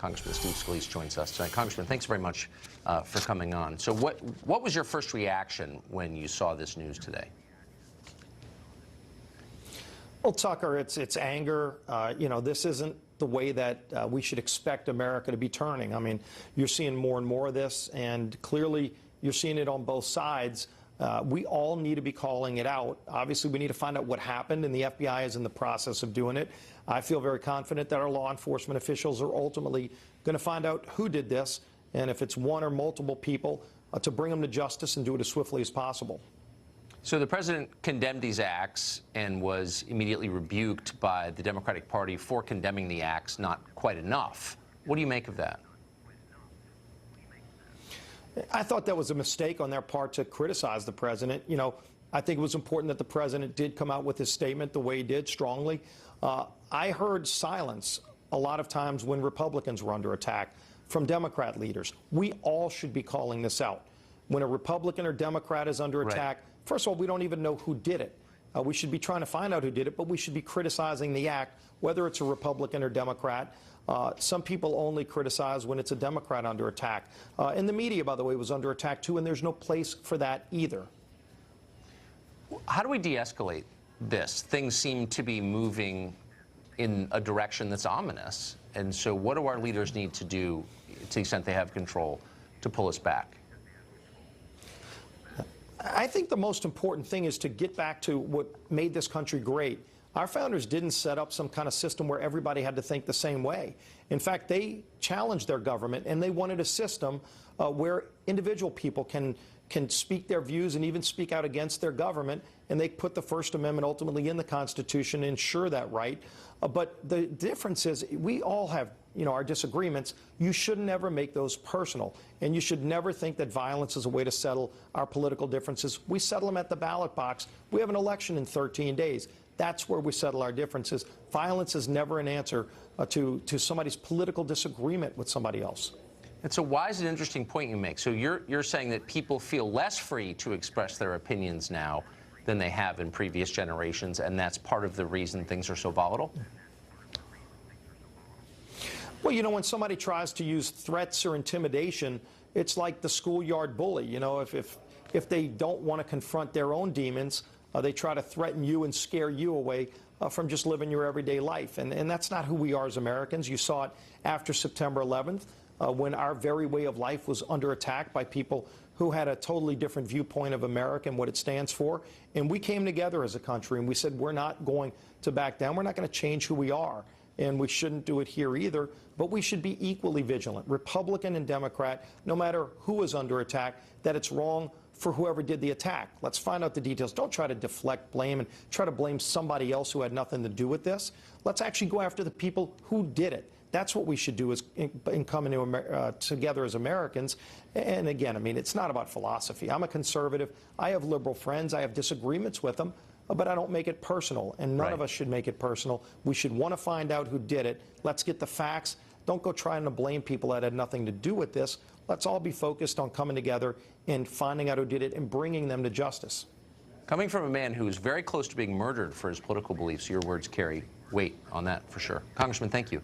Congressman Steve Scalise joins us tonight. Congressman, thanks very much for coming on. So what was your first reaction when you saw this news today? Well, Tucker, it's anger. This isn't the way that we should expect America to be turning. I mean, you're seeing more and more of this, and clearly you're seeing it on both sides. We all need to be calling it out. Obviously, we need to find out what happened, and the FBI is in the process of doing it. I feel very confident that our law enforcement officials are ultimately going to find out who did this, and if it's one or multiple people, to bring them to justice and do it as swiftly as possible. So the president condemned these acts and was immediately rebuked by the Democratic Party for condemning the acts not quite enough. What do you make of that? I thought that was a mistake on their part to criticize the president. I think it was important that the president did come out with his statement the way he did, strongly. I heard silence a lot of times when Republicans were under attack from Democrat leaders. We all should be calling this out. When a Republican or Democrat is under attack, first of all, we don't even know who did it. We should be trying to find out who did it, but we should be criticizing the act, whether it's a Republican or Democrat. Some people only criticize when it's a Democrat under attack. And the media, by the way, was under attack, too, and there's no place for that either. How do we de-escalate this? Things seem to be moving in a direction that's ominous. And so what do our leaders need to do, to the extent they have control, to pull us back? I think the most important thing is to get back to what made this country great. Our founders didn't set up some kind of system where everybody had to think the same way. In fact, they challenged their government, and they wanted a system where individual people can speak their views and even speak out against their government, and they put the First Amendment ultimately in the Constitution to ensure that right. But the difference is we all have our disagreements. You should never make those personal, and you should never think that violence is a way to settle our political differences. We settle them at the ballot box. We have an election in 13 days. That's where we settle our differences. Violence is never an answer to somebody's political disagreement with somebody else. It's a wise and interesting point you make. So you're saying that people feel less free to express their opinions now than they have in previous generations, and that's part of the reason things are so volatile? Well, when somebody tries to use threats or intimidation, it's like the schoolyard bully. If they don't want to confront their own demons, they try to threaten you and scare you away from just living your everyday life. And that's not who we are as Americans. You saw it after September 11th, when our very way of life was under attack by people who had a totally different viewpoint of America and what it stands for. And we came together as a country, and we said we're not going to back down. We're not going to change who we are. And we shouldn't do it here either, but we should be equally vigilant, Republican and Democrat, no matter who is under attack, that it's wrong for whoever did the attack. Let's find out the details. Don't try to deflect blame and try to blame somebody else who had nothing to do with this. Let's actually go after the people who did it. That's what we should do in coming together as Americans. And again, it's not about philosophy. I'm a conservative. I have liberal friends. I have disagreements with them. But I don't make it personal, and none of us should make it personal. We should want to find out who did it. Let's get the facts. Don't go trying to blame people that had nothing to do with this. Let's all be focused on coming together and finding out who did it and bringing them to justice. Coming from a man who is very close to being murdered for his political beliefs, your words carry weight on that for sure. Congressman, thank you.